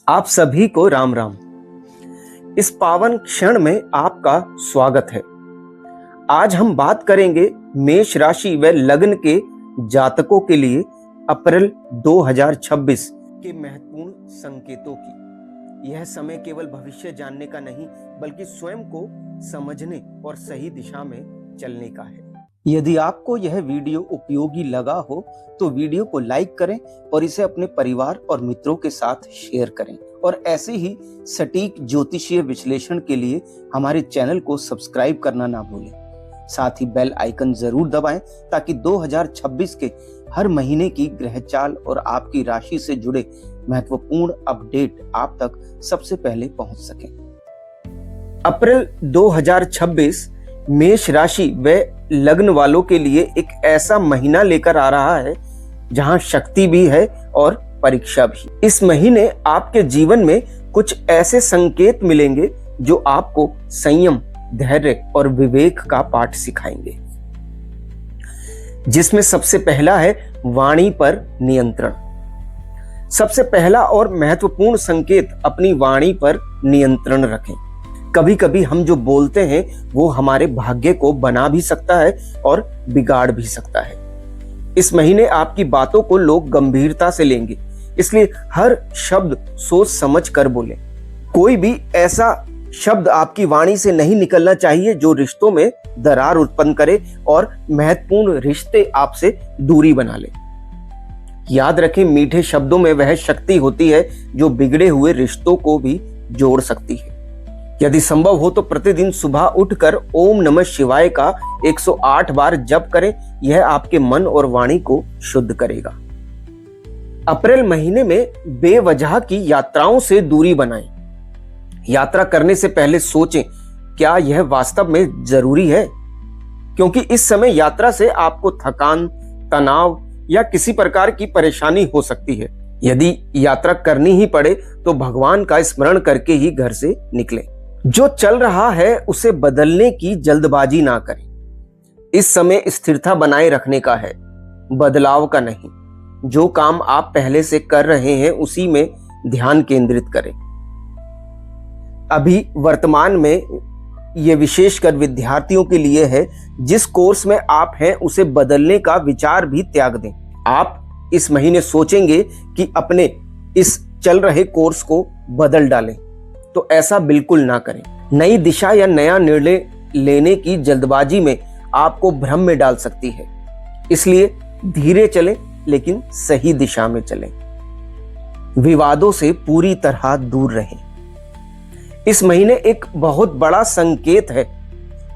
आप सभी को राम राम। इस पावन क्षण में आपका स्वागत है। आज हम बात करेंगे मेष राशि व लग्न के जातकों के लिए अप्रैल 2026 के महत्वपूर्ण संकेतों की। यह समय केवल भविष्य जानने का नहीं बल्कि स्वयं को समझने और सही दिशा में चलने का है। यदि आपको यह वीडियो उपयोगी लगा हो तो वीडियो को लाइक करें और इसे अपने परिवार और मित्रों के साथ शेयर करें और ऐसे ही सटीक ज्योतिषीय विश्लेषण के लिए हमारे चैनल को सब्सक्राइब करना ना भूलें। साथ ही बेल आइकन जरूर दबाएं ताकि 2026 के हर महीने की ग्रहचाल और आपकी राशि से जुड़े महत्वपूर्ण अपडेट आप तक सबसे पहले पहुंच सकें। अप्रैल 2026 मेष राशि व लग्न वालों के लिए एक ऐसा महीना लेकर आ रहा है जहां शक्ति भी है और परीक्षा भी। इस महीने आपके जीवन में कुछ ऐसे संकेत मिलेंगे जो आपको संयम, धैर्य और विवेक का पाठ सिखाएंगे, जिसमें सबसे पहला है वाणी पर नियंत्रण। सबसे पहला और महत्वपूर्ण संकेत अपनी वाणी पर नियंत्रण रखें। कभी कभी हम जो बोलते हैं वो हमारे भाग्य को बना भी सकता है और बिगाड़ भी सकता है। इस महीने आपकी बातों को लोग गंभीरता से लेंगे, इसलिए हर शब्द सोच समझ कर बोलें। कोई भी ऐसा शब्द आपकी वाणी से नहीं निकलना चाहिए जो रिश्तों में दरार उत्पन्न करे और महत्वपूर्ण रिश्ते आपसे दूरी बना ले। याद रखें, मीठे शब्दों में वह शक्ति होती है जो बिगड़े हुए रिश्तों को भी जोड़ सकती है। यदि संभव हो तो प्रतिदिन सुबह उठकर ओम नमः शिवाय का 108 बार जप करें। यह आपके मन और वाणी को शुद्ध करेगा। अप्रैल महीने में बेवजह की यात्राओं से दूरी बनाएं। यात्रा करने से पहले सोचें, क्या यह वास्तव में जरूरी है? क्योंकि इस समय यात्रा से आपको थकान, तनाव या किसी प्रकार की परेशानी हो सकती है। यदि यात्रा करनी ही पड़े तो भगवान का स्मरण करके ही घर से निकलें। जो चल रहा है उसे बदलने की जल्दबाजी ना करें। इस समय स्थिरता बनाए रखने का है, बदलाव का नहीं। जो काम आप पहले से कर रहे हैं उसी में ध्यान केंद्रित करें। अभी वर्तमान में यह विशेषकर विद्यार्थियों के लिए है। जिस कोर्स में आप हैं उसे बदलने का विचार भी त्याग दें। आप इस महीने सोचेंगे कि अपने इस चल रहे कोर्स को बदल डालें, तो ऐसा बिल्कुल ना करें। नई दिशा या नया निर्णय लेने की जल्दबाजी में आपको भ्रम में डाल सकती है, इसलिए धीरे चलें लेकिन सही दिशा में चलें। विवादों से पूरी तरह दूर रहें। इस महीने एक बहुत बड़ा संकेत है,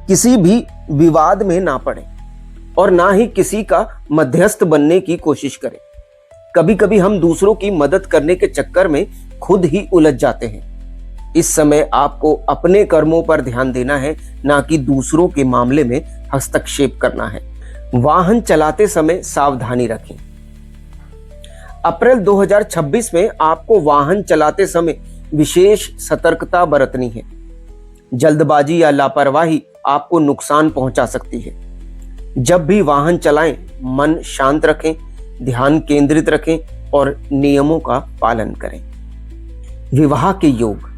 किसी भी विवाद में ना पड़ें और ना ही किसी का मध्यस्थ बनने की कोशिश करें। कभी कभी हम दूसरों की मदद करने के चक्कर में खुद ही उलझ जाते हैं। इस समय आपको अपने कर्मों पर ध्यान देना है, ना कि दूसरों के मामले में हस्तक्षेप करना है। वाहन चलाते समय सावधानी रखें। अप्रैल 2026 में आपको वाहन चलाते समय विशेष सतर्कता बरतनी है। जल्दबाजी या लापरवाही आपको नुकसान पहुंचा सकती है। जब भी वाहन चलाएं, मन शांत रखें, ध्यान केंद्रित रखें और नियमों का पालन करें। विवाह के योग।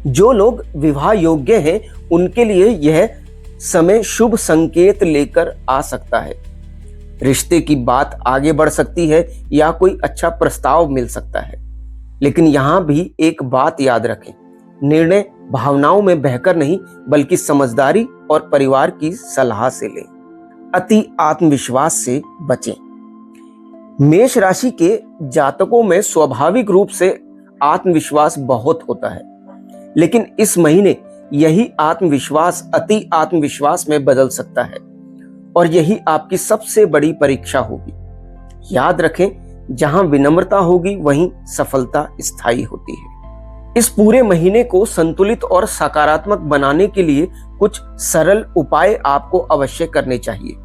जो लोग विवाह योग्य हैं उनके लिए यह समय शुभ संकेत लेकर आ सकता है। रिश्ते की बात आगे बढ़ सकती है या कोई अच्छा प्रस्ताव मिल सकता है। लेकिन यहां भी एक बात याद रखें, निर्णय भावनाओं में बहकर नहीं बल्कि समझदारी और परिवार की सलाह से लें। अति आत्मविश्वास से बचें। मेष राशि के जातकों में स्वाभाविक रूप से आत्मविश्वास बहुत होता है, लेकिन इस महीने यही आत्मविश्वास अति आत्मविश्वास में बदल सकता है और यही आपकी सबसे बड़ी परीक्षा होगी। याद रखें, जहां विनम्रता होगी वहीं सफलता स्थायी होती है। इस पूरे महीने को संतुलित और सकारात्मक बनाने के लिए कुछ सरल उपाय आपको अवश्य करने चाहिए।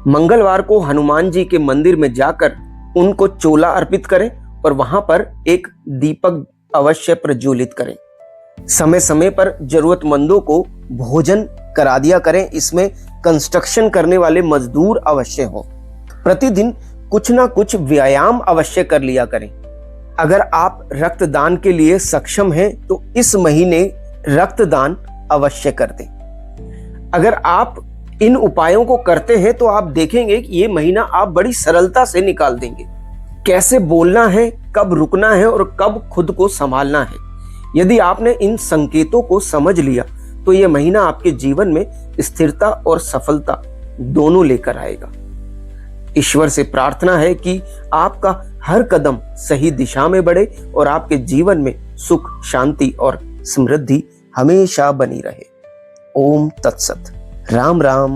मंगलवार को हनुमान जी के मंदिर में जाकर उनको चोला अर्पित करें और वहां पर एक दीपक अवश्य प्रज्वलित करें। समय समय पर जरूरतमंदों को भोजन करा दिया करें। इसमें कंस्ट्रक्शन करने वाले मजदूर अवश्य हों। प्रतिदिन कुछ ना कुछ व्यायाम अवश्य कर लिया करें। अगर आप रक्तदान के लिए सक्षम हैं तो इस महीने रक्तदान अवश्य कर दें। अगर आप इन उपायों को करते हैं तो आप देखेंगे कि ये महीना आप बड़ी सरलता से निकाल देंगे। कैसे बोलना है, कब रुकना है और कब खुद को संभालना है, यदि आपने इन संकेतों को समझ लिया तो यह महीना आपके जीवन में स्थिरता और सफलता दोनों लेकर आएगा। ईश्वर से प्रार्थना है कि आपका हर कदम सही दिशा में बढ़े और आपके जीवन में सुख, शांति और समृद्धि हमेशा बनी रहे। ओम तत्सत। राम राम।